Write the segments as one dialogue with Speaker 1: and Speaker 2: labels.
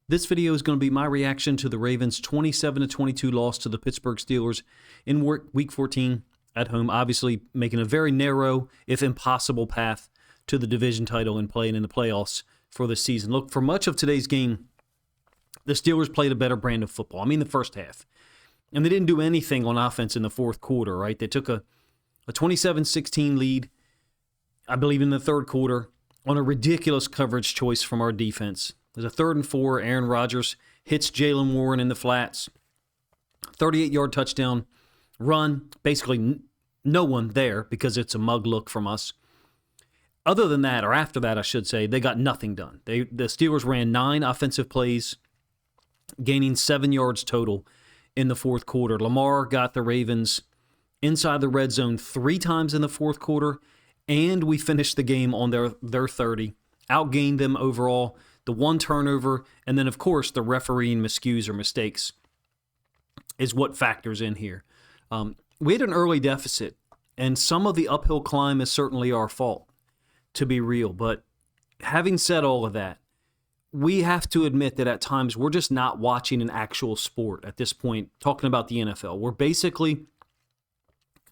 Speaker 1: This video is going to be my reaction to the Ravens' 27-22 loss to the Pittsburgh Steelers in Week 14 at home, obviously making a very narrow, if impossible, path to the division title and playing in the playoffs for the season. Look, for much of today's game, the Steelers played a better brand of football. I mean, the first half. And they didn't do anything on offense in the fourth quarter, right? They took a 27-16 lead, I believe, in the third quarter on a ridiculous coverage choice from our defense. There's a 3rd and 4. Aaron Rodgers hits Jaylen Warren in the flats. 38-yard touchdown run. Basically, no one there because it's a mug look from us. Other than that, or after that, I should say, they got nothing done. The Steelers ran 9 offensive plays, gaining 7 yards total in the fourth quarter. Lamar got the Ravens inside the red zone 3 times in the fourth quarter, and we finished the game on their 30. Outgained them overall. The 1 turnover, and then, of course, the refereeing miscues or mistakes is what factors in here. We had an early deficit, and some of the uphill climb is certainly our fault, to be real. But having said all of that, we have to admit that at times we're just not watching an actual sport at this point, talking about the NFL. We're basically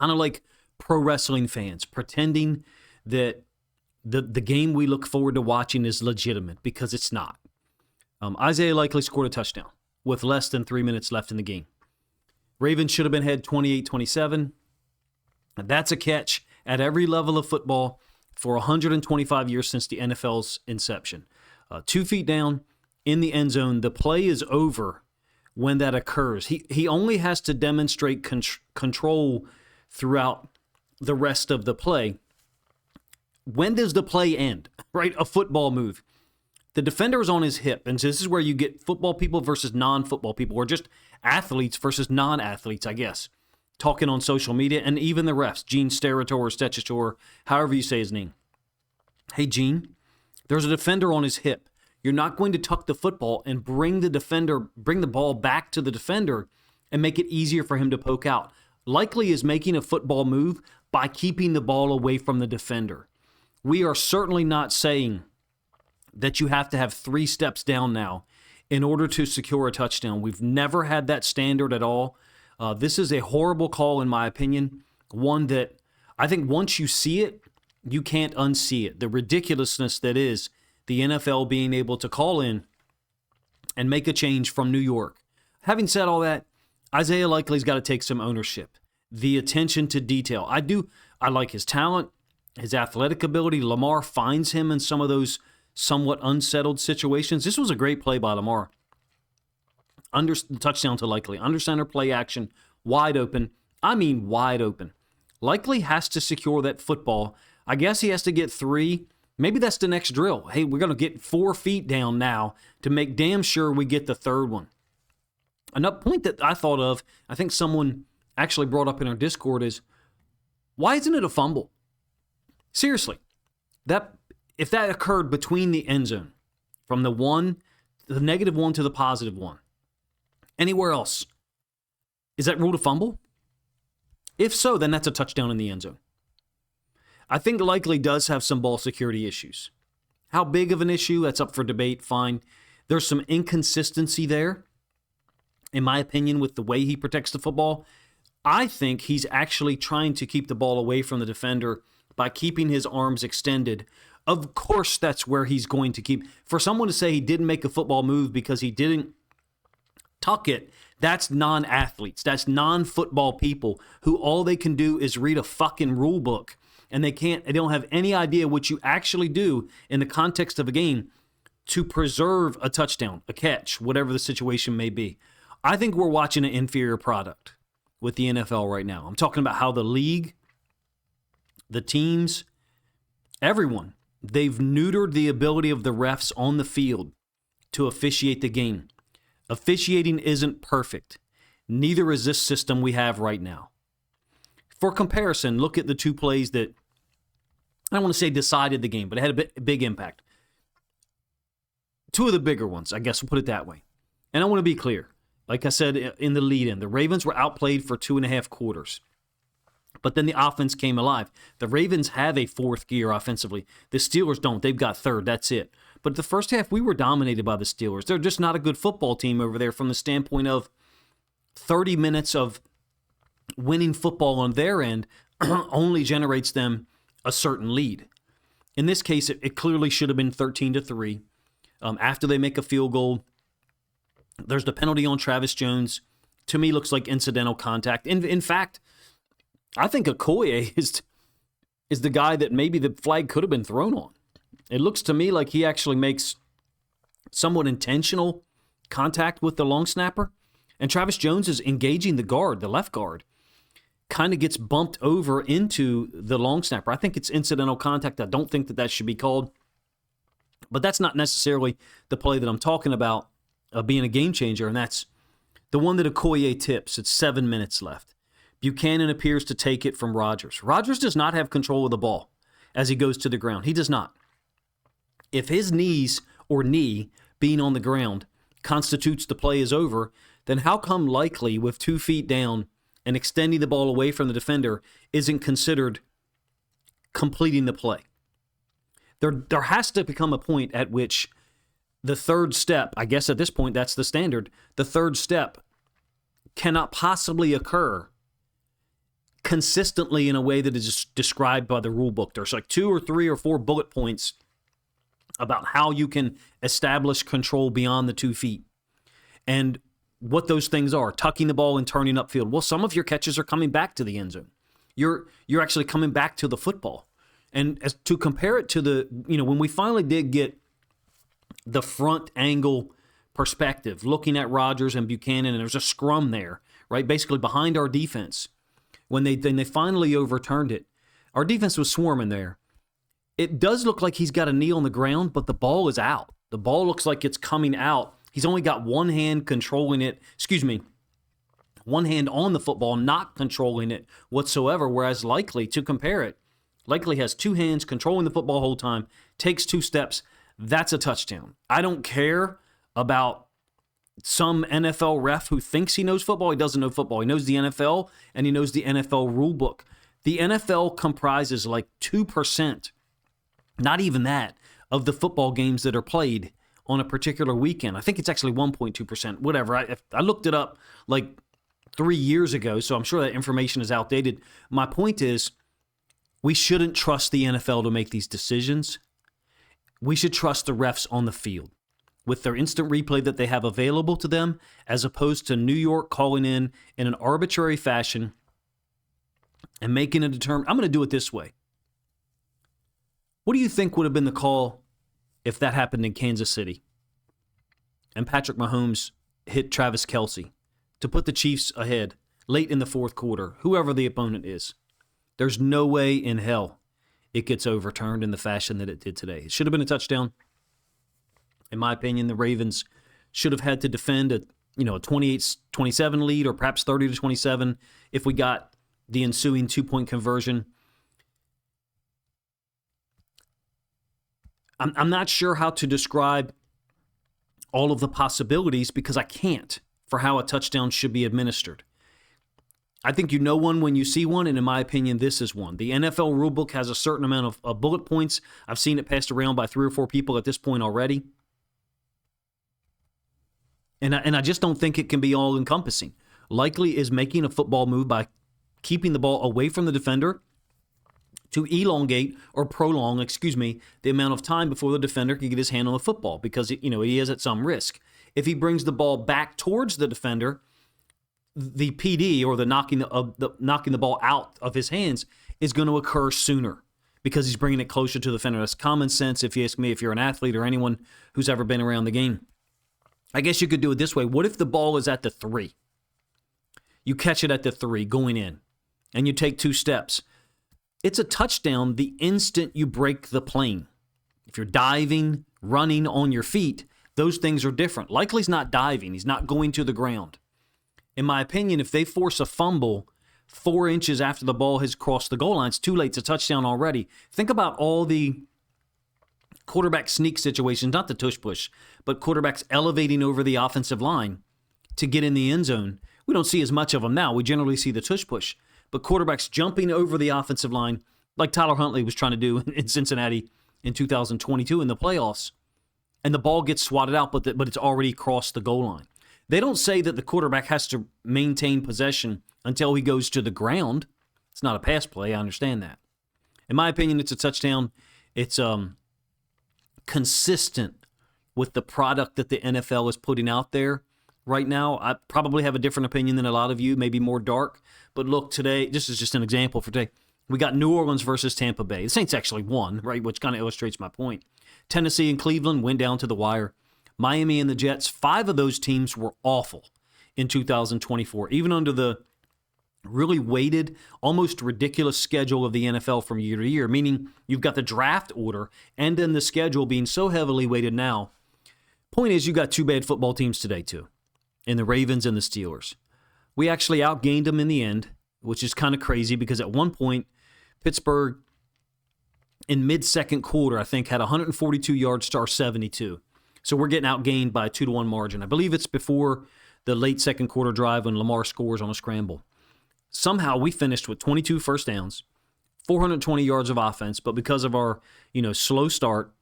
Speaker 1: kind of like pro wrestling fans, pretending that the game we look forward to watching is legitimate, because it's not. Isaiah Likely scored a touchdown with less than 3 minutes left in the game. Ravens should have been ahead 28-27. That's a catch at every level of football for 125 years since the NFL's inception. 2 feet down in the end zone. The play is over when that occurs. He only has to demonstrate control throughout the rest of the play. When does the play end, right? A football move. The defender is on his hip, and so this is where you get football people versus non-football people, or just athletes versus non-athletes, I guess, talking on social media, and even the refs, Gene Steratore, however you say his name. Hey, Gene, there's a defender on his hip. You're not going to tuck the football and bring the ball back to the defender and make it easier for him to poke out. Likely is making a football move by keeping the ball away from the defender. We are certainly not saying that you have to have 3 steps down now in order to secure a touchdown. We've never had that standard at all. This is a horrible call, in my opinion. One that I think once you see it, you can't unsee it. The ridiculousness that is the NFL being able to call in and make a change from New York. Having said all that, Isaiah Likely's got to take some ownership. The attention to detail. I like his talent, his athletic ability. Lamar finds him in some of those somewhat unsettled situations. This was a great play by Lamar. Touchdown to Likely. Under center play action. Wide open. I mean wide open. Likely has to secure that football. I guess he has to get 3. Maybe that's the next drill. Hey, we're going to get 4 feet down now to make damn sure we get the 3rd one. Another point that I thought of, I think someone actually brought up in our Discord, is why isn't it a fumble? Seriously, if that occurred between the end zone, from the -1 to the +1, anywhere else, is that ruled a fumble? If so, then that's a touchdown in the end zone. I think Likely does have some ball security issues. How big of an issue? That's up for debate. Fine. There's some inconsistency there, in my opinion, with the way he protects the football. I think he's actually trying to keep the ball away from the defender by keeping his arms extended. Of course, that's where he's going to keep. For someone to say he didn't make a football move because he didn't tuck it, that's non-athletes. That's non-football people who all they can do is read a fucking rule book. And they don't have any idea what you actually do in the context of a game to preserve a touchdown, a catch, whatever the situation may be. I think we're watching an inferior product with the NFL right now. I'm talking about how the league, the teams, everyone, they've neutered the ability of the refs on the field to officiate the game. Officiating isn't perfect. Neither is this system we have right now. For comparison, look at the 2 plays that, I don't want to say decided the game, but it had a big impact. 2 of the bigger ones, I guess we'll put it that way. And I want to be clear. Like I said in the lead-in, the Ravens were outplayed for 2.5 quarters. But then the offense came alive. The Ravens have a 4th gear offensively. The Steelers don't. They've got 3rd. That's it. But the first half, we were dominated by the Steelers. They're just not a good football team over there from the standpoint of 30 minutes of winning football on their end only generates them a certain lead. In this case, it clearly should have been 13-3. After they make a field goal, there's the penalty on Travis Jones. To me, looks like incidental contact. In fact, I think Okoye is the guy that maybe the flag could have been thrown on. It looks to me like he actually makes somewhat intentional contact with the long snapper. And Travis Jones is engaging the guard, the left guard. Kind of gets bumped over into the long snapper. I think it's incidental contact. I don't think that should be called. But that's not necessarily the play that I'm talking about being a game changer, and that's the one that Okoye tips. It's 7 minutes left. Buchanan appears to take it from Rodgers. Rodgers does not have control of the ball as he goes to the ground. He does not. If his knees or knee being on the ground constitutes the play is over, then how come Likely with 2 feet down and extending the ball away from the defender isn't considered completing the play? There has to become a point at which the third step, I guess at this point that's the standard, the third step cannot possibly occur consistently in a way that is described by the rule book. There's like 2 or 3 or 4 bullet points about how you can establish control beyond the 2 feet. And what those things are, tucking the ball and turning upfield. Well, some of your catches are coming back to the end zone. You're actually coming back to the football. And as to compare it to the, when we finally did get the front angle perspective, looking at Rodgers and Buchanan, and there's a scrum there, right, basically behind our defense. When they finally overturned it, our defense was swarming there. It does look like he's got a knee on the ground, but the ball is out. The ball looks like it's coming out. He's only got one hand controlling it. One hand on the football, not controlling it whatsoever, whereas Likely, to compare it, Likely has 2 hands controlling the football the whole time, takes 2 steps. That's a touchdown. I don't care about some NFL ref who thinks he knows football. He doesn't know football. He knows the NFL, and he knows the NFL rule book. The NFL comprises like 2%, not even that, of the football games that are played on a particular weekend. I think it's actually 1.2%, whatever. I looked it up like 3 years ago, so I'm sure that information is outdated. My point is, we shouldn't trust the NFL to make these decisions. We should trust the refs on the field with their instant replay that they have available to them, as opposed to New York calling in an arbitrary fashion and making a determination. I'm going to do it this way. What do you think would have been the call if that happened in Kansas City and Patrick Mahomes hit Travis Kelce to put the Chiefs ahead late in the fourth quarter, whoever the opponent is? There's no way in hell it gets overturned in the fashion that it did today. It should have been a touchdown. In my opinion, the Ravens should have had to defend a 28-27 lead, or perhaps 30-27 if we got the ensuing 2-point conversion. I'm not sure how to describe all of the possibilities because I can't for how a touchdown should be administered. I think you know one when you see one, and in my opinion, this is one. The NFL rulebook has a certain amount of bullet points. I've seen it passed around by 3 or 4 people at this point already. And I just don't think it can be all-encompassing. Likely is making a football move by keeping the ball away from the defender to elongate or prolong, the amount of time before the defender can get his hand on the football because, he is at some risk. If he brings the ball back towards the defender, the PD, or the knocking the ball out of his hands, is going to occur sooner because he's bringing it closer to the defender. That's common sense, if you ask me, if you're an athlete or anyone who's ever been around the game. I guess you could do it this way. What if the ball is at the 3? You catch it at the 3 going in, and you take 2 steps. It's a touchdown the instant you break the plane. If you're diving, running on your feet, those things are different. Likely's not diving. He's not going to the ground. In my opinion, if they force a fumble 4 inches after the ball has crossed the goal line, it's too late. It's a touchdown already. Think about all the quarterback sneak situations, not the tush push, but quarterbacks elevating over the offensive line to get in the end zone. We don't see as much of them now. We generally see the tush push. But quarterbacks jumping over the offensive line, like Tyler Huntley was trying to do in Cincinnati in 2022 in the playoffs. and the ball gets swatted out, but it's already crossed the goal line. They don't say that the quarterback has to maintain possession until he goes to the ground. It's not a pass play. I understand that. In my opinion, it's a touchdown. It's consistent with the product that the NFL is putting out there right now. I probably have a different opinion than a lot of you, maybe more dark. But look, today, this is just an example for today. We got New Orleans versus Tampa Bay. The Saints actually won, right, which kind of illustrates my point. Tennessee and Cleveland went down to the wire. Miami and the Jets, 5 of those teams were awful in 2024, even under the really weighted, almost ridiculous schedule of the NFL from year to year, meaning you've got the draft order and then the schedule being so heavily weighted now. Point is, you got 2 bad football teams today, too, in the Ravens and the Steelers. We actually outgained them in the end, which is kind of crazy because at one point, Pittsburgh, in mid-second quarter, I think, had 142 yards to our 72. So we're getting outgained by a 2-1 margin. I believe it's before the late second quarter drive when Lamar scores on a scramble. Somehow we finished with 22 first downs, 420 yards of offense, but because of our slow start,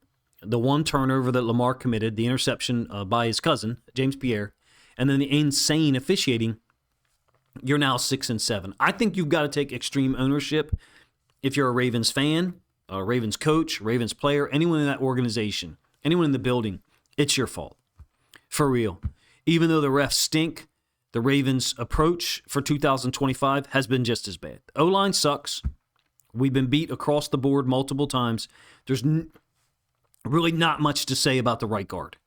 Speaker 1: the one turnover that Lamar committed, the interception by his cousin, James Pierre, and then the insane officiating, you're now 6-7. I think you've got to take extreme ownership if you're a Ravens fan, a Ravens coach, Ravens player, anyone in that organization, anyone in the building. It's your fault. For real. Even though the refs stink, the Ravens' approach for 2025 has been just as bad. O-line sucks. We've been beat across the board multiple times. There's really not much to say about the right guard.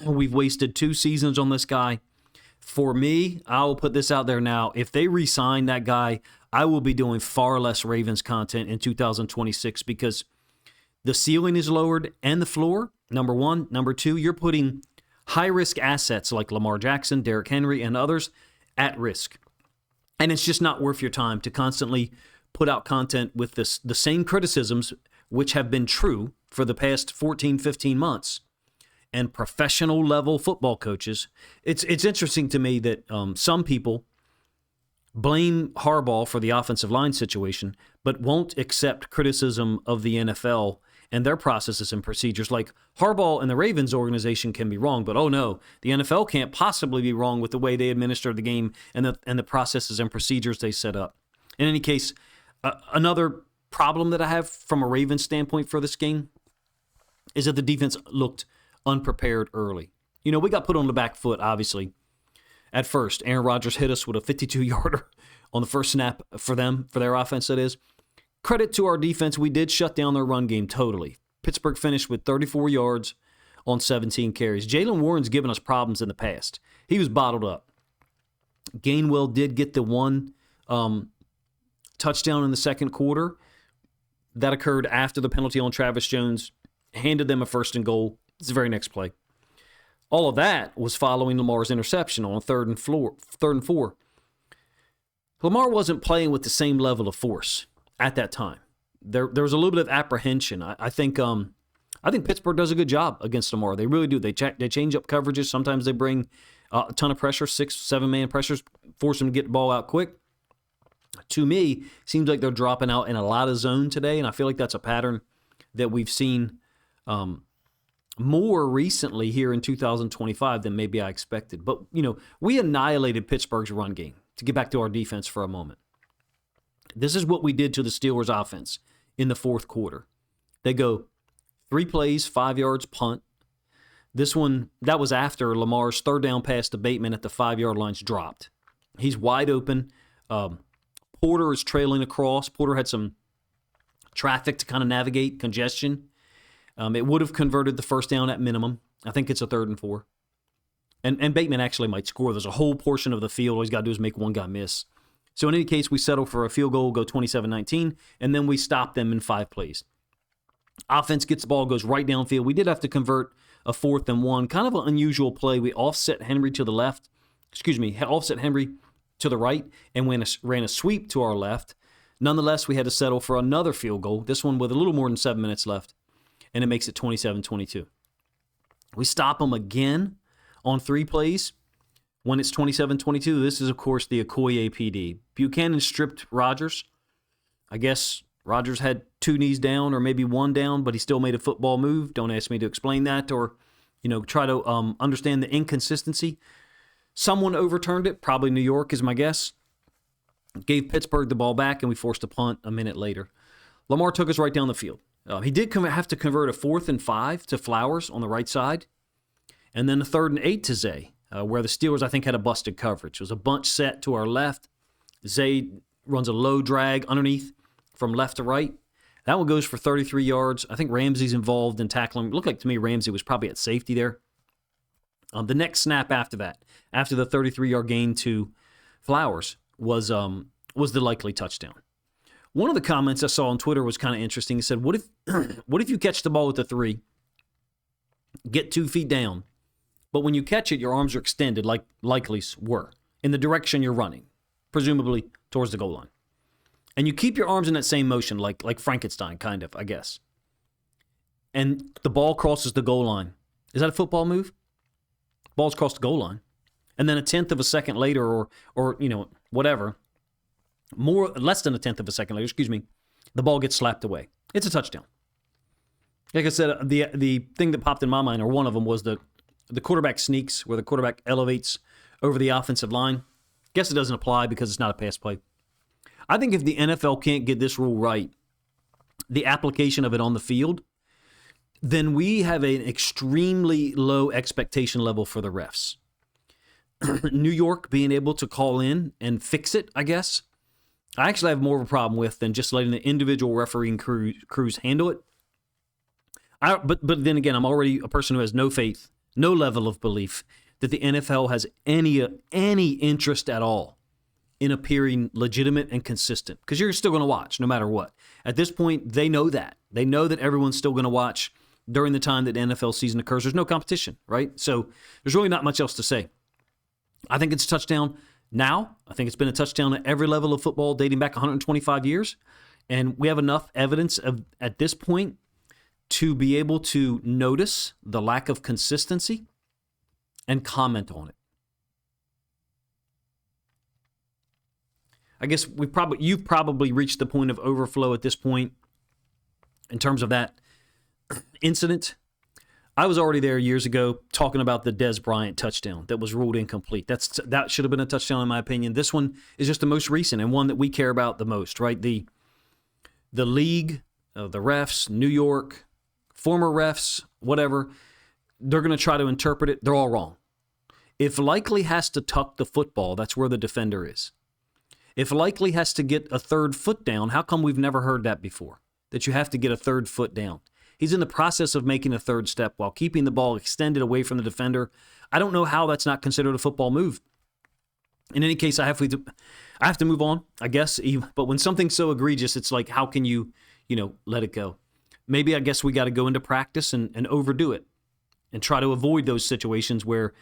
Speaker 1: We've wasted 2 seasons on this guy. For me, I will put this out there now. If they re-sign that guy, I will be doing far less Ravens content in 2026 because the ceiling is lowered and the floor, number one. Number two, you're putting high-risk assets like Lamar Jackson, Derrick Henry, and others at risk. And it's just not worth your time to constantly put out content with the same criticisms, which have been true for the past 14, 15 months. And professional-level football coaches, it's interesting to me that some people blame Harbaugh for the offensive line situation, but won't accept criticism of the NFL and their processes and procedures. Like Harbaugh and the Ravens organization can be wrong, but oh no, the NFL can't possibly be wrong with the way they administer the game and the processes and procedures they set up. In any case, another problem that I have from a Ravens standpoint for this game is that the defense looked unprepared early. We got put on the back foot, obviously. At first, Aaron Rodgers hit us with a 52-yarder on the first snap for their offense, that is. Credit to our defense, we did shut down their run game totally. Pittsburgh finished with 34 yards on 17 carries. Jaylen Warren's given us problems in the past. He was bottled up. Gainwell did get the one touchdown in the second quarter. That occurred after the penalty on Travis Jones, handed them a 1st and goal. It's the very next play. All of that was following Lamar's interception on a 3rd and 4. Lamar wasn't playing with the same level of force at that time. There was a little bit of apprehension. I think Pittsburgh does a good job against Lamar. They really do. They change up coverages. Sometimes they bring a ton of pressure, 6, 7-man pressures, force them to get the ball out quick. To me, seems like they're dropping out in a lot of zone today, and I feel like that's a pattern that we've seen more recently here in 2025 than maybe I expected. But, we annihilated Pittsburgh's run game. To get back to our defense for a moment. This is what we did to the Steelers' offense in the 4th quarter. They go 3 plays, 5 yards, punt. This one, that was after Lamar's 3rd down pass to Bateman at the 5-yard line's dropped. He's wide open. Porter is trailing across. Porter had some traffic to kind of navigate, congestion. It would have converted the 1st down at minimum. I think it's a 3rd and 4. And Bateman actually might score. There's a whole portion of the field. All he's got to do is make one guy miss. So in any case, we settle for a field goal, go 27-19, and then we stop them in 5 plays. Offense gets the ball, goes right downfield. We did have to convert a 4th and 1. Kind of an unusual play. We offset Henry to the left. Offset Henry to the right, and ran a sweep to our left. Nonetheless, we had to settle for another field goal, this one with a little more than 7 minutes left, and it makes it 27-22. We stop them again on 3 plays. When it's 27-22, this is, of course, the Okoye PD. Buchanan stripped Rodgers. I guess Rodgers had 2 knees down or maybe 1 down, but he still made a football move. Don't ask me to explain that. Or try to understand the inconsistency. Someone overturned it, probably New York is my guess. Gave Pittsburgh the ball back, and we forced a punt a minute later. Lamar took us right down the field. He did have to convert a 4th and 5 to Flowers on the right side, and then a 3rd and 8 to Zay, where the Steelers, I think, had a busted coverage. It was a bunch set to our left. Zay runs a low drag underneath from left to right. That one goes for 33 yards. I think Ramsey's involved in tackling. It looked like to me Ramsey was probably at safety there. The next snap after that, after the 33-yard gain to Flowers, was the likely touchdown. One of the comments I saw on Twitter was kind of interesting. He said, what if you catch the ball with the 3, get 2 feet down, but when you catch it, your arms are extended like likely's were, in the direction you're running, presumably towards the goal line. And you keep your arms in that same motion, like Frankenstein, kind of, I guess. And the ball crosses the goal line. Is that a football move? Ball's crossed the goal line. And then a 1/10 of a second later, or whatever, less than a 1/10 of a second later, the ball gets slapped away. It's a touchdown. Like I said, the thing that popped in my mind, or one of them, was the quarterback sneaks, where the quarterback elevates over the offensive line. Guess it doesn't apply because it's not a pass play. I think if the NFL can't get this rule right, the application of it on the field, then we have an extremely low expectation level for the refs. New York being able to call in and fix it, I guess, I actually have more of a problem with than just letting the individual refereeing crews handle it. But then again, I'm already a person who has no faith, no level of belief that the NFL has any interest at all in appearing legitimate and consistent, because you're still going to watch no matter what. At this point, they know that. They know that everyone's still going to watch during the time that the NFL season occurs. There's no competition, right? So there's really not much else to say. I think it's a touchdown now. I think it's been a touchdown at every level of football dating back 125 years. And we have enough evidence at this point to be able to notice the lack of consistency and comment on it. I guess you've probably reached the point of overflow at this point in terms of that incident. I was already there years ago talking about the Dez Bryant touchdown that was ruled incomplete. That should have been a touchdown in my opinion. This one is just the most recent and one that we care about the most, right? The league, the refs, New York, former refs, whatever, they're going to try to interpret it. They're all wrong. If Likely has to tuck the football, that's where the defender is. If Likely has to get a 3rd foot down, how come we've never heard that before? That you have to get a 3rd foot down. He's in the process of making a 3rd step while keeping the ball extended away from the defender. I don't know how that's not considered a football move. In any case, I have to move on, I guess. But when something's so egregious, it's like, how can you let it go? Maybe I guess we got to go into practice and overdo it and try to avoid those situations where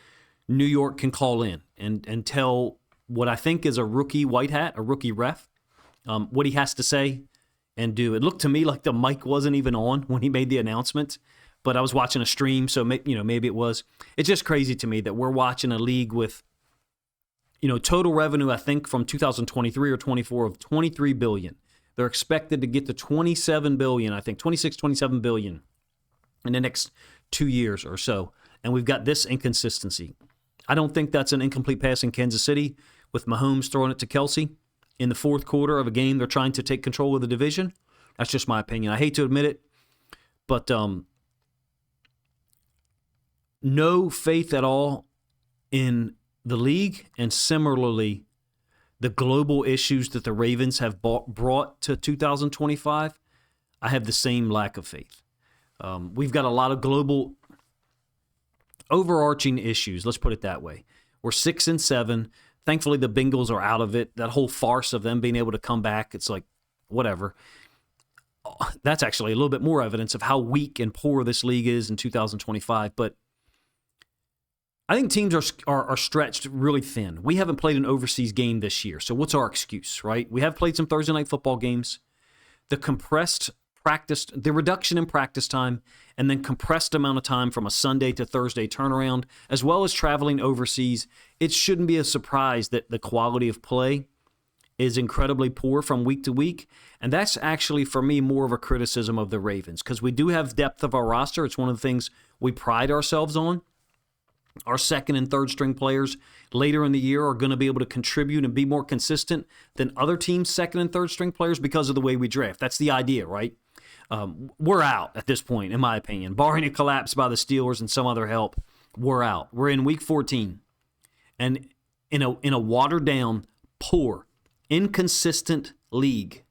Speaker 1: New York can call in and tell what I think is a rookie white hat, a rookie ref, what he has to say and do. It looked to me like the mic wasn't even on when he made the announcement, but I was watching a stream, so maybe it was. It's just crazy to me that we're watching a league with total revenue, I think, from 2023 or 24 of $23 billion. They're expected to get to $27 billion, I think, $26-27 billion in the next 2 years or so, and we've got this inconsistency. I don't think that's an incomplete pass in Kansas City with Mahomes throwing it to Kelsey in the 4th quarter of a game they're trying to take control of the division. That's just my opinion. I hate to admit it, but no faith at all in the league, and similarly, the global issues that the Ravens have brought to 2025, I have the same lack of faith. We've got a lot of global overarching issues, let's put it that way. We're 6-7. Thankfully, the Bengals are out of it. That whole farce of them being able to come back, it's like, whatever. That's actually a little bit more evidence of how weak and poor this league is in 2025. But I think teams are stretched really thin. We haven't played an overseas game this year, so what's our excuse, right? We have played some Thursday night football games. The compressed practice, the reduction in practice time, and then compressed amount of time from a Sunday to Thursday turnaround, as well as traveling overseas, it shouldn't be a surprise that the quality of play is incredibly poor from week to week. And that's actually, for me, more of a criticism of the Ravens because we do have depth of our roster. It's one of the things we pride ourselves on. Our second and third string players later in the year are going to be able to contribute and be more consistent than other teams' second and third string players because of the way we draft. That's the idea, right? We're out at this point, in my opinion. Barring a collapse by the Steelers and some other help, we're out. We're in week 14. And in a watered-down, poor, inconsistent league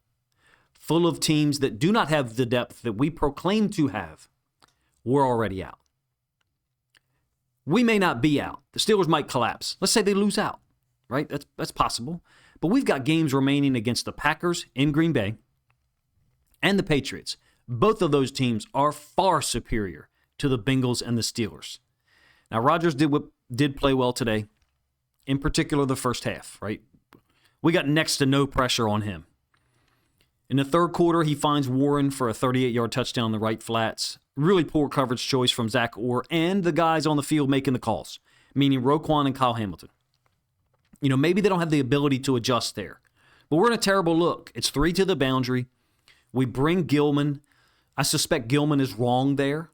Speaker 1: full of teams that do not have the depth that we proclaim to have, we're already out. We may not be out. The Steelers might collapse. Let's say they lose out, right? That's possible. But we've got games remaining against the Packers in Green Bay and the Patriots. Both of those teams are far superior to the Bengals and the Steelers. Now, Rodgers did play well today, in particular the first half, right? We got next to no pressure on him. In the third quarter, he finds Warren for a 38-yard touchdown in the right flats. Really poor coverage choice from Zach Orr and the guys on the field making the calls, meaning Roquan and Kyle Hamilton. Maybe they don't have the ability to adjust there. But we're in a terrible look. It's 3 to the boundary. We bring Gilman. I suspect Gilman is wrong there.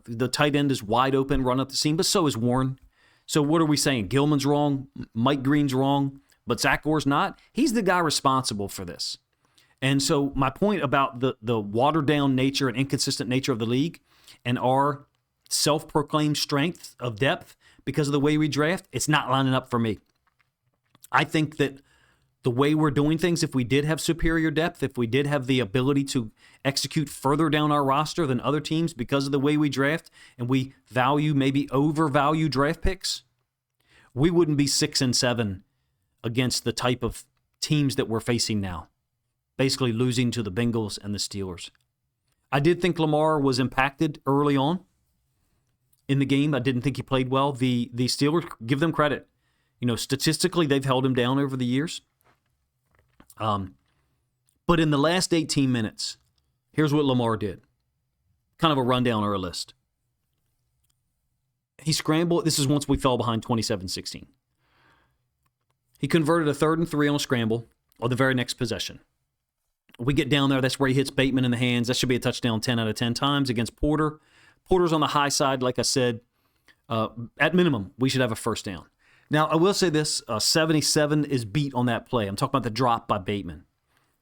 Speaker 1: The tight end is wide open, run up the seam, but so is Warren. So what are we saying? Gilman's wrong, Mike Green's wrong, but Zach Orr's not? He's the guy responsible for this. And so my point about the watered-down nature and inconsistent nature of the league and our self-proclaimed strength of depth because of the way we draft, it's not lining up for me. I think that the way we're doing things, if we did have superior depth, if we did have the ability to execute further down our roster than other teams because of the way we draft and we maybe overvalue draft picks, we wouldn't be 6-7 against the type of teams that we're facing now. Basically losing to the Bengals and the Steelers. I did think Lamar was impacted early on in the game. I didn't think he played well. The Steelers, give them credit. Statistically, they've held him down over the years. But in the last 18 minutes, here's what Lamar did. Kind of a rundown or a list. He scrambled. This is once we fell behind 27-16. He converted a 3rd and 3 on a scramble on the very next possession. We get down there. That's where he hits Bateman in the hands. That should be a touchdown 10 out of 10 times against Porter. Porter's on the high side, like I said. At minimum, we should have a first down. Now, I will say this. 77 is beat on that play. I'm talking about the drop by Bateman.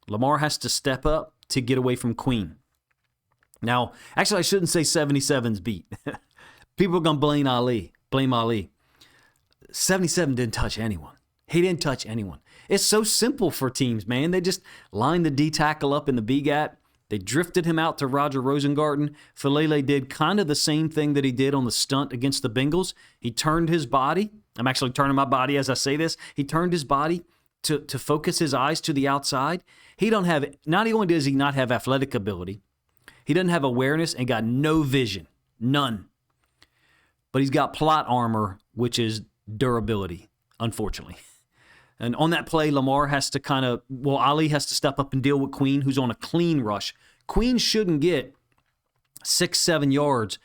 Speaker 1: Lamar has to step up to get away from Queen. Now, actually, I shouldn't say 77's beat. People are going to blame Ali. 77 didn't touch anyone. He didn't touch anyone. It's so simple for teams, man. They just lined the D tackle up in the B-gap. They drifted him out to Roger Rosengarten. Falele did kind of the same thing that he did on the stunt against the Bengals. He turned his body. I'm actually turning my body as I say this. He turned his body to focus his eyes to the outside. Not only does he not have athletic ability, he doesn't have awareness and got no vision. None. But he's got plot armor, which is durability, unfortunately. And on that play, Lamar has to Ali has to step up and deal with Queen, who's on a clean rush. Queen shouldn't get 6-7 yards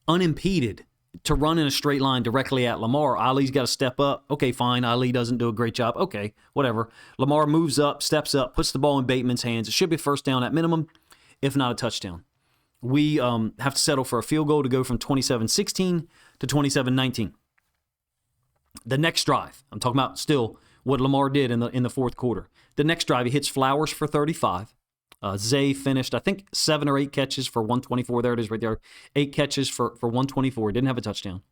Speaker 1: unimpeded to run in a straight line directly at Lamar. Ali's got to step up. Okay, fine. Ali doesn't do a great job. Okay, whatever. Lamar moves up, steps up, puts the ball in Bateman's hands. It should be a first down at minimum, if not a touchdown. We have to settle for a field goal to go from 27-16 to 27-19. The next drive, I'm talking about still what Lamar did in the fourth quarter. The next drive, he hits Flowers for 35. Zay finished, I think, 7 or 8 catches for 124. There it is right there. 8 catches for 124. Didn't have a touchdown.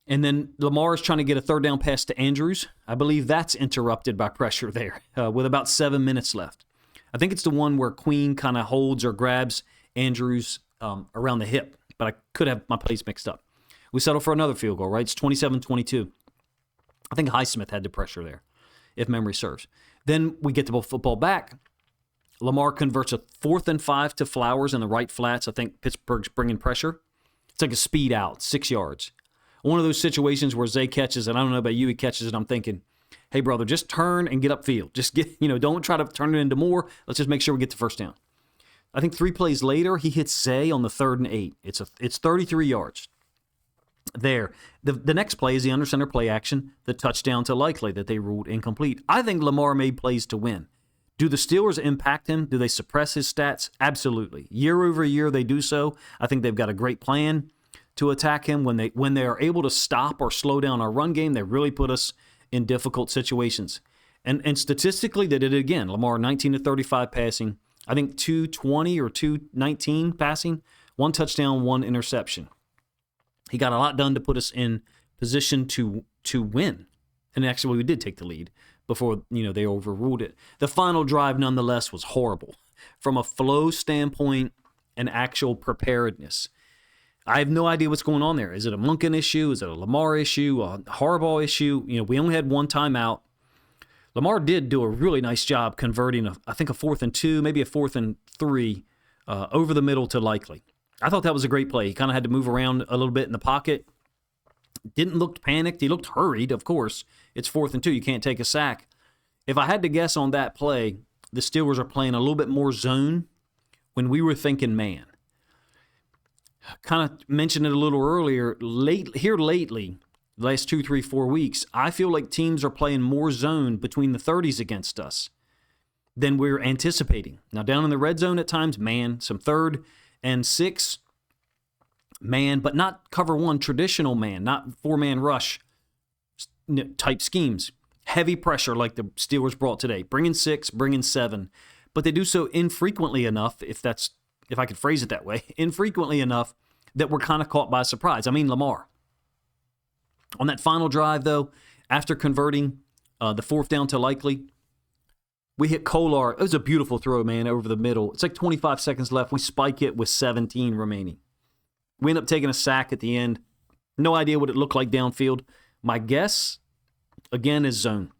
Speaker 1: And then Lamar is trying to get a third down pass to Andrews. I believe that's interrupted by pressure there with about 7 minutes left. I think it's the one where Queen kind of holds or grabs Andrews around the hip, but I could have my plays mixed up. We settle for another field goal, right? It's 27-22. I think Highsmith had the pressure there, if memory serves. Then we get the football back. Lamar converts a 4th and 5 to Flowers in the right flats. I think Pittsburgh's bringing pressure. It's like a speed out, 6 yards. One of those situations where Zay catches, and I don't know about you, he catches it, I'm thinking, hey, brother, just turn and get upfield. Just get, don't try to turn it into more. Let's just make sure we get the first down. I think 3 plays later, he hits Zay on the 3rd and 8. It's 33 yards. there. The next play is the under center play action, the touchdown to Likely that they ruled incomplete. I think Lamar made plays to win. Do the Steelers impact him? Do they suppress his stats? Absolutely. Year over year, they do so. I think they've got a great plan to attack him. When they are able to stop or slow down our run game, they really put us in difficult situations. And statistically, they did it again. Lamar, 19 to 35 passing. I think 220 or 219 passing, 1 touchdown, 1 interception. He got a lot done to put us in position to win. And actually, we did take the lead before they overruled it. The final drive, nonetheless, was horrible from a flow standpoint and actual preparedness. I have no idea what's going on there. Is it a Monken issue? Is it a Lamar issue? A Harbaugh issue? We only had one timeout. Lamar did do a really nice job converting, I think, a 4th and 2, maybe a 4th and 3 over the middle to Likely. I thought that was a great play. He kind of had to move around a little bit in the pocket. Didn't look panicked. He looked hurried, of course. It's 4th and 2. You can't take a sack. If I had to guess on that play, the Steelers are playing a little bit more zone when we were thinking man. Kind of mentioned it a little earlier. Lately, the last 2, 3, 4 weeks, I feel like teams are playing more zone between the 30s against us than we're anticipating. Now, down in the red zone at times, man, some 3rd and 6, man, but not cover 1 traditional man, not 4-man rush type schemes. Heavy pressure like the Steelers brought today. Bringing 6, bringing 7. But they do so infrequently enough, if I could phrase it that way, infrequently enough that we're kind of caught by surprise. I mean, Lamar. On that final drive, though, after converting the 4th down to Likely, we hit Kolar. It was a beautiful throw, man, over the middle. It's like 25 seconds left. We spike it with 17 remaining. We end up taking a sack at the end. No idea what it looked like downfield. My guess, again, is zone.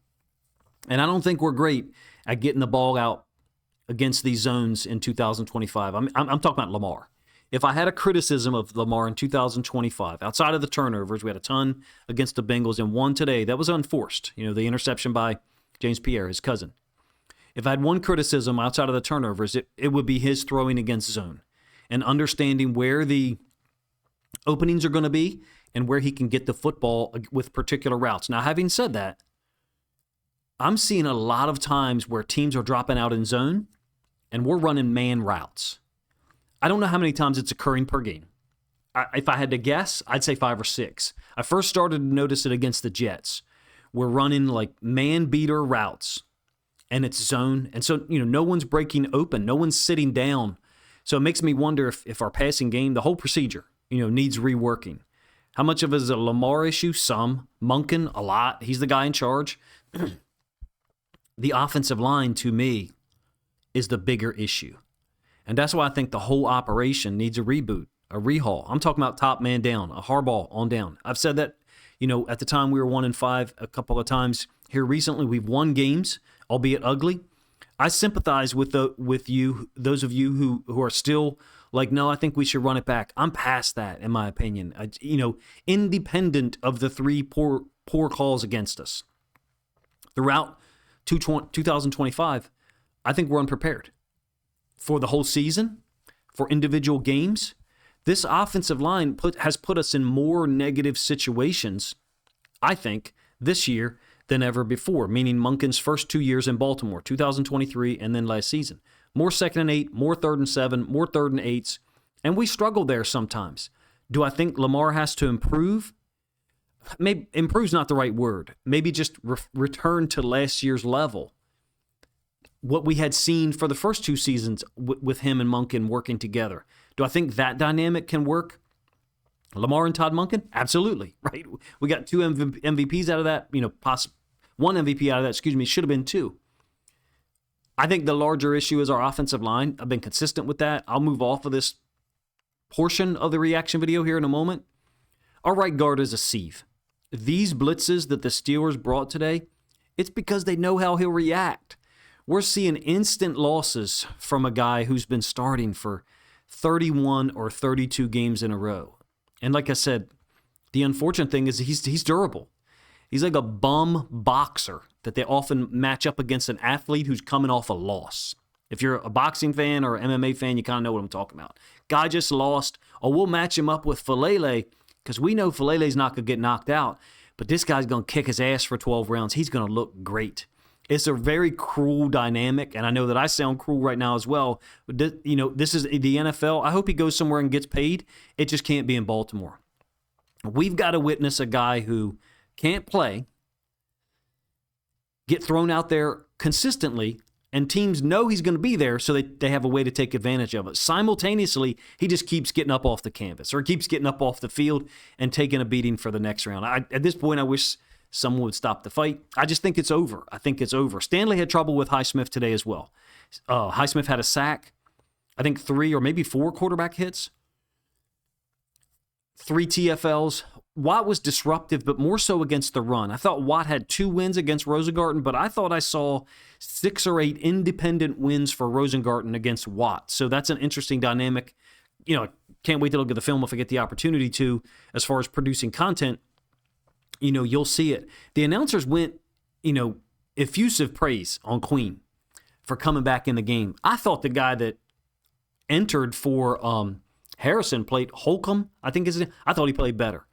Speaker 1: And I don't think we're great at getting the ball out against these zones in 2025. I'm talking about Lamar. If I had a criticism of Lamar in 2025, outside of the turnovers, we had a ton against the Bengals and one today that was unforced. The interception by James Pierre, his cousin. If I had one criticism outside of the turnovers, it would be his throwing against zone and understanding where the openings are going to be and where he can get the football with particular routes. Now, having said that, I'm seeing a lot of times where teams are dropping out in zone and we're running man routes. I don't know how many times it's occurring per game. If I had to guess, I'd say 5 or 6. I first started to notice it against the Jets. We're running like man beater routes and it's zone. And so, no one's breaking open. No one's sitting down. So it makes me wonder if our passing game, the whole procedure, needs reworking. How much of it is a Lamar issue? Some. Monken, a lot. He's the guy in charge. The offensive line, to me, is the bigger issue. And that's why I think the whole operation needs a reboot, a rehaul. I'm talking about top man down, a Harbaugh on down. I've said that, at the time we were 1-5 a couple of times. Here recently, we've won games, albeit ugly. I sympathize with those of you who are still like, no, I think we should run it back. I'm past that, in my opinion. Independent of the 3 poor calls against us throughout 2025, I think we're unprepared for the whole season, for individual games. This offensive line has put us in more negative situations, I think, this year than ever before, meaning Monken's first 2 years in Baltimore, 2023 and then last season. More 2nd and 8, more 3rd and 7, more 3rd and 8s, and we struggle there sometimes. Do I think Lamar has to improve? Maybe improve's not the right word. Maybe just return to last year's level. What we had seen for the first 2 seasons with him and Monken working together. Do I think that dynamic can work? Lamar and Todd Monken? Absolutely, right? We got 2 MVPs out of that, one MVP out of that, should have been 2. I think the larger issue is our offensive line. I've been consistent with that. I'll move off of this portion of the reaction video here in a moment. Our right guard is a sieve. These blitzes that the Steelers brought today, it's because they know how he'll react. We're seeing instant losses from a guy who's been starting for 31 or 32 games in a row. And like I said, the unfortunate thing is he's durable. He's like a bum boxer that they often match up against an athlete who's coming off a loss. If you're a boxing fan or an MMA fan, you kind of know what I'm talking about. Guy just lost, or we'll match him up with Falele, because we know Falele's not going to get knocked out, but this guy's going to kick his ass for 12 rounds. He's going to look great. It's a very cruel dynamic, and I know that I sound cruel right now as well. But this is the NFL. I hope he goes somewhere and gets paid. It just can't be in Baltimore. We've got to witness a guy who can't play get thrown out there consistently, and teams know he's going to be there, so they have a way to take advantage of it. Simultaneously, he just keeps getting up off the canvas or keeps getting up off the field and taking a beating for the next round. At this point, I wish someone would stop the fight. I just think it's over. I think it's over. Stanley had trouble with Highsmith today as well. Highsmith had a sack, I think 3 or maybe 4 quarterback hits, 3 TFLs. Watt was disruptive, but more so against the run. I thought Watt had 2 wins against Rosengarten, but I thought I saw 6 or 8 independent wins for Rosengarten against Watt. So that's an interesting dynamic. Can't wait to look at the film if I get the opportunity to. As far as producing content, you'll see it. The announcers went, effusive praise on Queen for coming back in the game. I thought the guy that entered for Harrison played Holcomb, I think is his name. I thought he played better.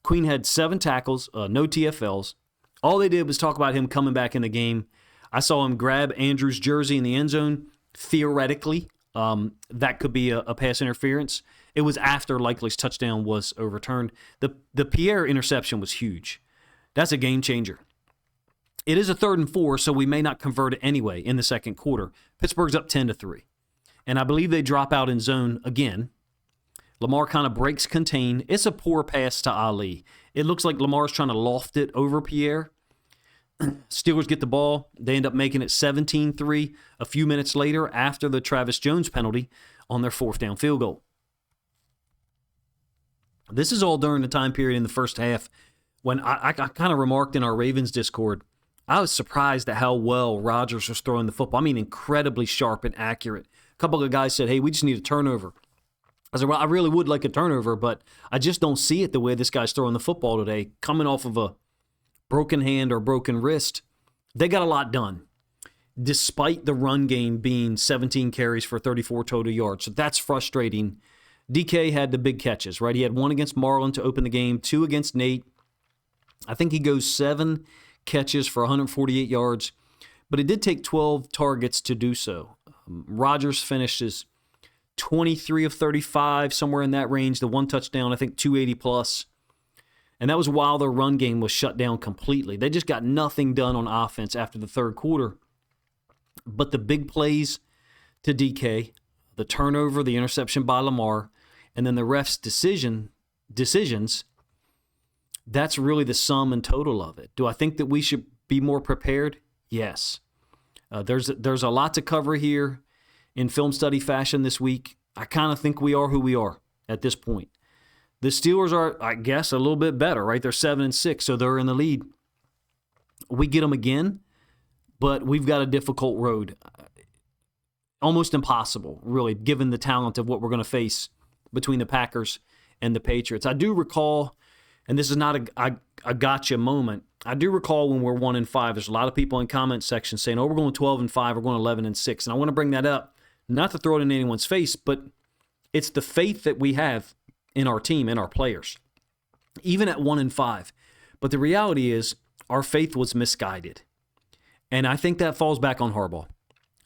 Speaker 1: Queen had 7 tackles, no TFLs. All they did was talk about him coming back in the game. I saw him grab Andrews' jersey in the end zone. Theoretically, that could be a pass interference. It was after Likely's touchdown was overturned. The Pierre interception was huge. That's a game changer. It is a 3rd and 4, so we may not convert it anyway in the second quarter. Pittsburgh's up 10-3. And I believe they drop out in zone again. Lamar kind of breaks contain. It's a poor pass to Ali. It looks like Lamar's trying to loft it over Pierre. Steelers get the ball. They end up making it 17-3 a few minutes later after the Travis Jones penalty on their 4th down field goal. This is all during the time period in the first half when I kind of remarked in our Ravens Discord, I was surprised at how well Rodgers was throwing the football. I mean, incredibly sharp and accurate. A couple of guys said, hey, we just need a turnover. I said, well, I really would like a turnover, but I just don't see it the way this guy's throwing the football today. Coming off of a broken hand or broken wrist, they got a lot done, despite the run game being 17 carries for 34 total yards. So that's frustrating. DK had the big catches, right? He had 1 against Marlon to open the game, 2 against Nate. I think he goes 7 catches for 148 yards, but it did take 12 targets to do so. Rodgers finishes 23 of 35, somewhere in that range, the 1 touchdown, I think 280 plus. And that was while their run game was shut down completely. They just got nothing done on offense after the 3rd quarter. But the big plays to DK, the turnover, the interception by Lamar, and then the refs' decisions, that's really the sum and total of it. Do I think that we should be more prepared? Yes. There's a lot to cover here in film study fashion this week. I kind of think we are who we are at this point. The Steelers are, I guess, a little bit better, right? They're 7-6, so they're in the lead. We get them again, but we've got a difficult road. Almost impossible, really, given the talent of what we're going to face between the Packers and the Patriots. I do recall, and this is not a gotcha moment, I do recall when we're 1-5, there's a lot of people in comment section saying, oh, we're going 12-5, we're going 11-6. And I want to bring that up, not to throw it in anyone's face, but it's the faith that we have in our team and our players, even at 1-5. But the reality is our faith was misguided. And I think that falls back on Harbaugh.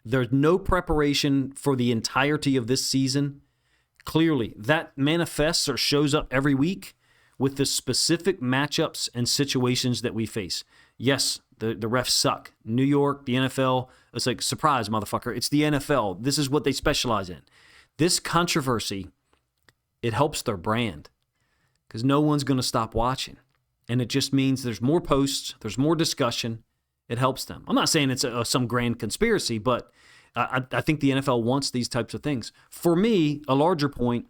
Speaker 1: There's no preparation for the entirety of this season. Clearly, that manifests or shows up every week with the specific matchups and situations that we face. Yes, the refs suck. New York, the NFL, it's like, surprise, motherfucker. It's the NFL. This is what they specialize in. This controversy, it helps their brand because no one's going to stop watching. And it just means there's more posts, there's more discussion. It helps them. I'm not saying it's some grand conspiracy, but I think the NFL wants these types of things. For me, a larger point,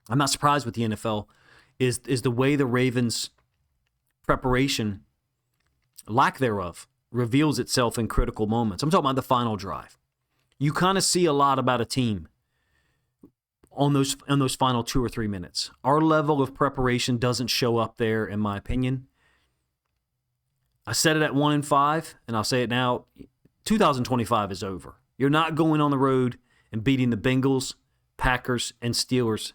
Speaker 1: I'm not surprised with the NFL, is the way the Ravens' preparation, lack thereof, reveals itself in critical moments. I'm talking about the final drive. You kind of see a lot about a team on those final 2 or 3 minutes. Our level of preparation doesn't show up there, in my opinion. I said it at 1-5, and I'll say it now. 2025 is over. You're not going on the road and beating the Bengals, Packers, and Steelers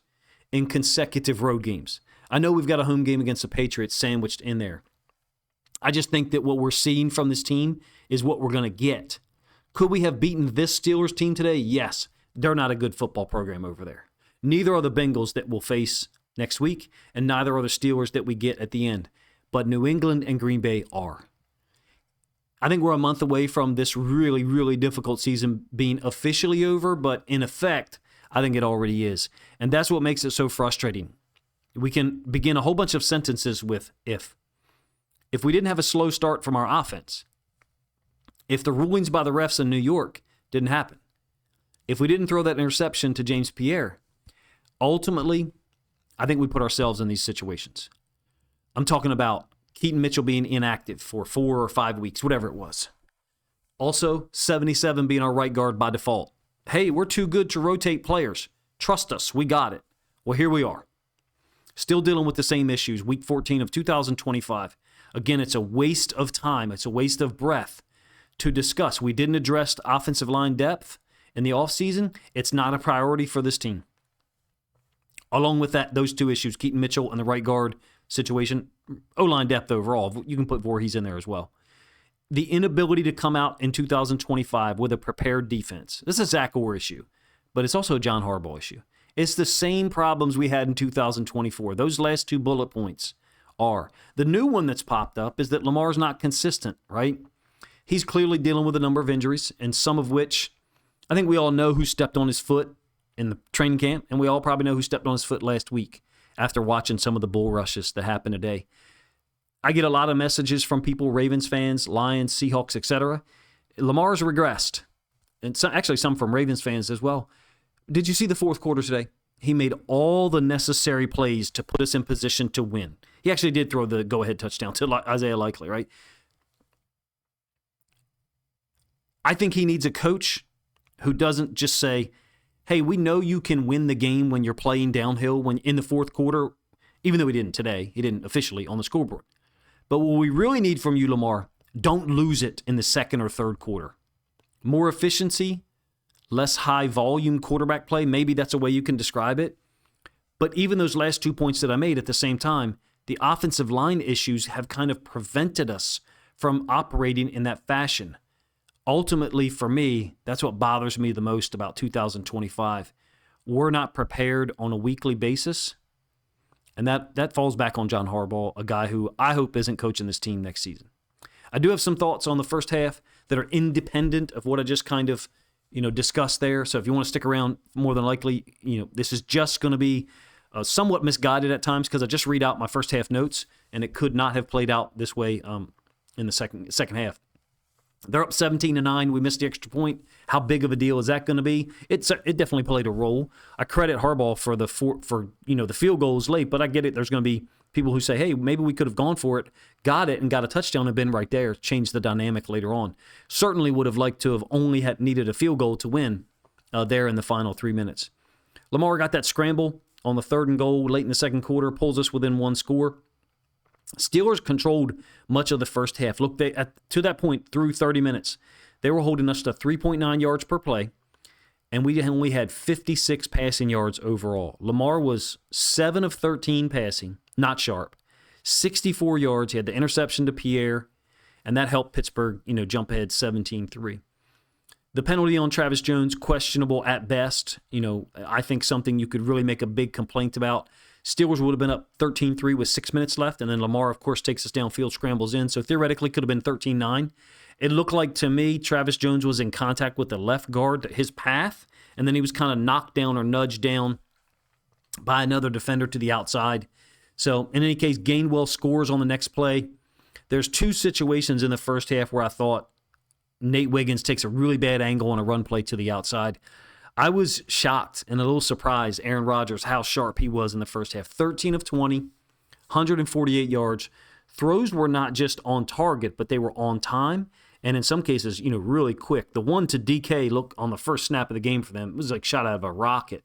Speaker 1: in consecutive road games. I know we've got a home game against the Patriots sandwiched in there. I just think that what we're seeing from this team is what we're going to get. Could we have beaten this Steelers team today? Yes. They're not a good football program over there. Neither are the Bengals that we'll face next week, and neither are the Steelers that we get at the end. But New England and Green Bay are. I think we're a month away from this really, really difficult season being officially over, but in effect, I think it already is. And that's what makes it so frustrating. We can begin a whole bunch of sentences with if. If we didn't have a slow start from our offense, if the rulings by the refs in New York didn't happen, if we didn't throw that interception to James Pierre, ultimately, I think we put ourselves in these situations. I'm talking about Keaton Mitchell being inactive for 4 or 5 weeks, whatever it was. Also, 77 being our right guard by default. Hey, we're too good to rotate players. Trust us, we got it. Well, here we are. Still dealing with the same issues, week 14 of 2025. Again, it's a waste of time. It's a waste of breath to discuss. We didn't address offensive line depth in the offseason. It's not a priority for this team. Along with that, those two issues, Keaton Mitchell and the right guard situation, O-line depth overall, you can put Voorhees in there as well. The inability to come out in 2025 with a prepared defense. This is a Zach Orr issue, but it's also a John Harbaugh issue. It's the same problems we had in 2024. Those last 2 bullet points are. The new one that's popped up is that Lamar's not consistent, right? He's clearly dealing with a number of injuries, and some of which I think we all know who stepped on his foot in the training camp, and we all probably know who stepped on his foot last week after watching some of the bull rushes that happened today. I get a lot of messages from people, Ravens fans, Lions, Seahawks, etc. Lamar's regressed, and some from Ravens fans as well. Did you see the fourth quarter today? He made all the necessary plays to put us in position to win. He actually did throw the go-ahead touchdown to Isaiah Likely, right? I think he needs a coach who doesn't just say, hey, we know you can win the game when you're playing downhill when in the fourth quarter, even though he didn't today. He didn't officially on the scoreboard. But what we really need from you, Lamar, don't lose it in the second or third quarter. More efficiency, less high-volume quarterback play. Maybe that's a way you can describe it. But even those last 2 points that I made at the same time, the offensive line issues have kind of prevented us from operating in that fashion. Ultimately, for me, that's what bothers me the most about 2025. We're not prepared on a weekly basis, and that falls back on John Harbaugh, a guy who I hope isn't coaching this team next season. I do have some thoughts on the first half that are independent of what I just kind of discussed there. So if you want to stick around, more than likely, this is just going to be somewhat misguided at times because I just read out my first half notes, and it could not have played out this way in the second half. They're up 17-9. We missed the extra point. How big of a deal is that going to be? It definitely played a role. I credit Harbaugh for the field goals late, but I get it. There's going to be people who say, hey, maybe we could have gone for it, got it, and got a touchdown and been right there, changed the dynamic later on. Certainly would have liked to have only needed a field goal to win there in the final 3 minutes. Lamar got that scramble on the 3rd and goal late in the second quarter, pulls us within 1 score. Steelers controlled much of the first half. Look, to that point, through 30 minutes, they were holding us to 3.9 yards per play, and we only had 56 passing yards overall. Lamar was 7 of 13 passing, not sharp, 64 yards. He had the interception to Pierre, and that helped Pittsburgh, jump ahead 17-3. The penalty on Travis Jones, questionable at best. I think something you could really make a big complaint about. Steelers would have been up 13-3 with 6 minutes left, and then Lamar, of course, takes us downfield, scrambles in. So theoretically could have been 13-9. It looked like to me Travis Jones was in contact with the left guard, his path, and then he was kind of knocked down or nudged down by another defender to the outside. So in any case, Gainwell scores on the next play. There's 2 situations in the first half where I thought Nate Wiggins takes a really bad angle on a run play to the outside. I was shocked and a little surprised, Aaron Rodgers, how sharp he was in the first half. 13 of 20, 148 yards. Throws were not just on target, but they were on time, and in some cases, really quick. The one to DK, look, on the first snap of the game for them, it was like shot out of a rocket.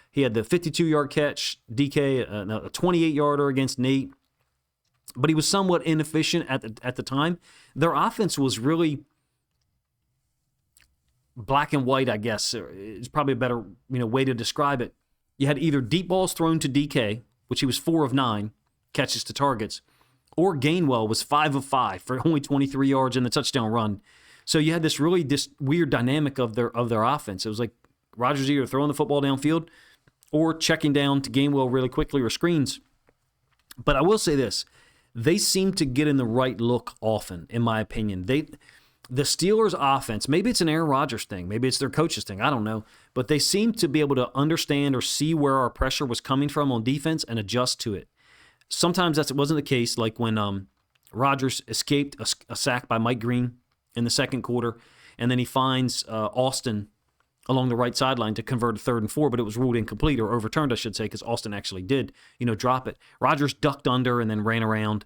Speaker 1: He had the 52-yard catch, DK, a 28-yarder against Nate, but he was somewhat inefficient at the time. Their offense was really black and white, I guess, is probably a better way to describe it. You had either deep balls thrown to DK which he was 4 of 9 catches to targets, or Gainwell was 5 of 5 for only 23 yards and the touchdown run. So you had this weird dynamic of their offense. It was like Rodgers either throwing the football downfield or checking down to Gainwell really quickly or screens. But I will say this. They seem to get in the right look often, in my opinion. The Steelers' offense, maybe it's an Aaron Rodgers thing, maybe it's their coach's thing, I don't know, but they seem to be able to understand or see where our pressure was coming from on defense and adjust to it. Sometimes that wasn't the case, like when Rodgers escaped a sack by Mike Green in the second quarter, and then he finds Austin along the right sideline to convert a 3rd and 4, but it was ruled incomplete, or overturned, I should say, because Austin actually did, drop it. Rodgers ducked under and then ran around.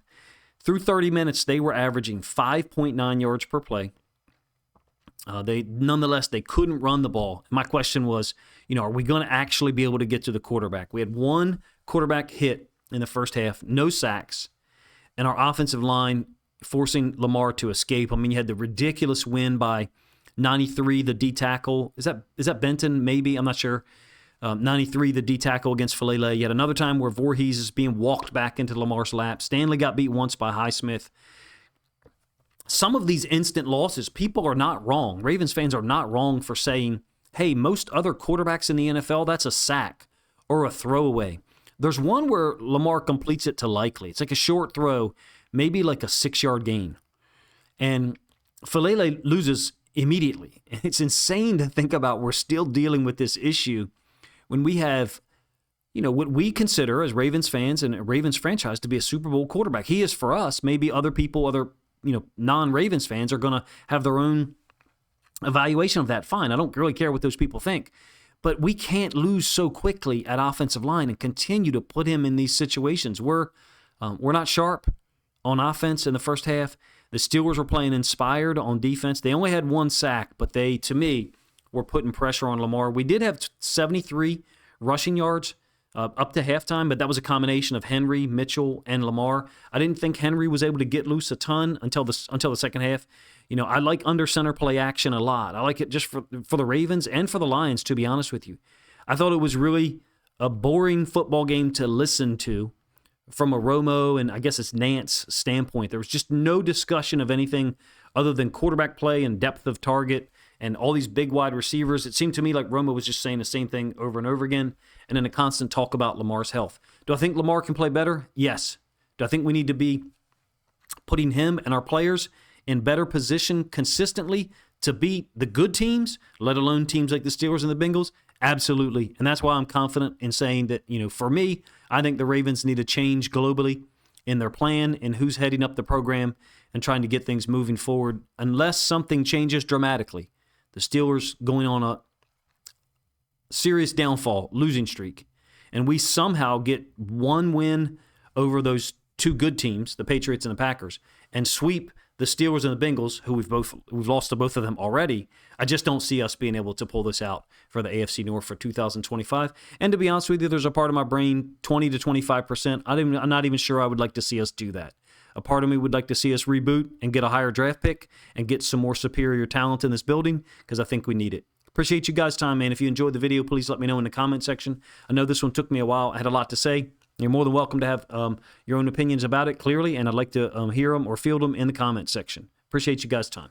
Speaker 1: Through 30 minutes, they were averaging 5.9 yards per play. Nonetheless, they couldn't run the ball. My question was, are we going to actually be able to get to the quarterback? We had one quarterback hit in the first half, no sacks, and our offensive line forcing Lamar to escape. I mean, you had the ridiculous win by 93, the D tackle. Is that Benton? Maybe, I'm not sure. 93, the D tackle against Falele. You had another time where Voorhees is being walked back into Lamar's lap. Stanley got beat once by Highsmith. Some of these instant losses, people are not wrong. Ravens fans are not wrong for saying, hey, most other quarterbacks in the NFL, that's a sack or a throwaway. There's one where Lamar completes it to Likely. It's like a short throw, maybe like a 6-yard gain. And Falele loses immediately. It's insane to think about we're still dealing with this issue when we have, what we consider as Ravens fans and a Ravens franchise to be a Super Bowl quarterback. He is for us. Maybe other people, other non-Ravens fans are going to have their own evaluation of that. Fine. I don't really care what those people think. But we can't lose so quickly at offensive line and continue to put him in these situations. We're not sharp on offense in the first half. The Steelers were playing inspired on defense. They only had 1 sack, but they, to me, were putting pressure on Lamar. We did have 73 rushing yards up to halftime, but that was a combination of Henry, Mitchell, and Lamar. I didn't think Henry was able to get loose a ton until the second half. I like under center play action a lot. I like it just for the Ravens and for the Lions, to be honest with you. I thought it was really a boring football game to listen to from a Romo and I guess it's Nance standpoint. There was just no discussion of anything other than quarterback play and depth of target and all these big wide receivers. It seemed to me like Romo was just saying the same thing over and over again, and then a constant talk about Lamar's health. Do I think Lamar can play better? Yes. Do I think we need to be putting him and our players in better position consistently to beat the good teams, let alone teams like the Steelers and the Bengals? Absolutely. And that's why I'm confident in saying that, for me, I think the Ravens need to change globally in their plan and who's heading up the program and trying to get things moving forward. Unless something changes dramatically, the Steelers going on a serious downfall, losing streak, and we somehow get one win over those 2 good teams, the Patriots and the Packers, and sweep the Steelers and the Bengals, who we've lost to both of them already. I just don't see us being able to pull this out for the AFC North for 2025. And to be honest with you, there's a part of my brain, 20 to 25%. I'm not even sure I would like to see us do that. A part of me would like to see us reboot and get a higher draft pick and get some more superior talent in this building because I think we need it. Appreciate you guys' time, man. If you enjoyed the video, please let me know in the comment section. I know this one took me a while. I had a lot to say. You're more than welcome to have your own opinions about it, clearly, and I'd like to hear them or field them in the comment section. Appreciate you guys' time.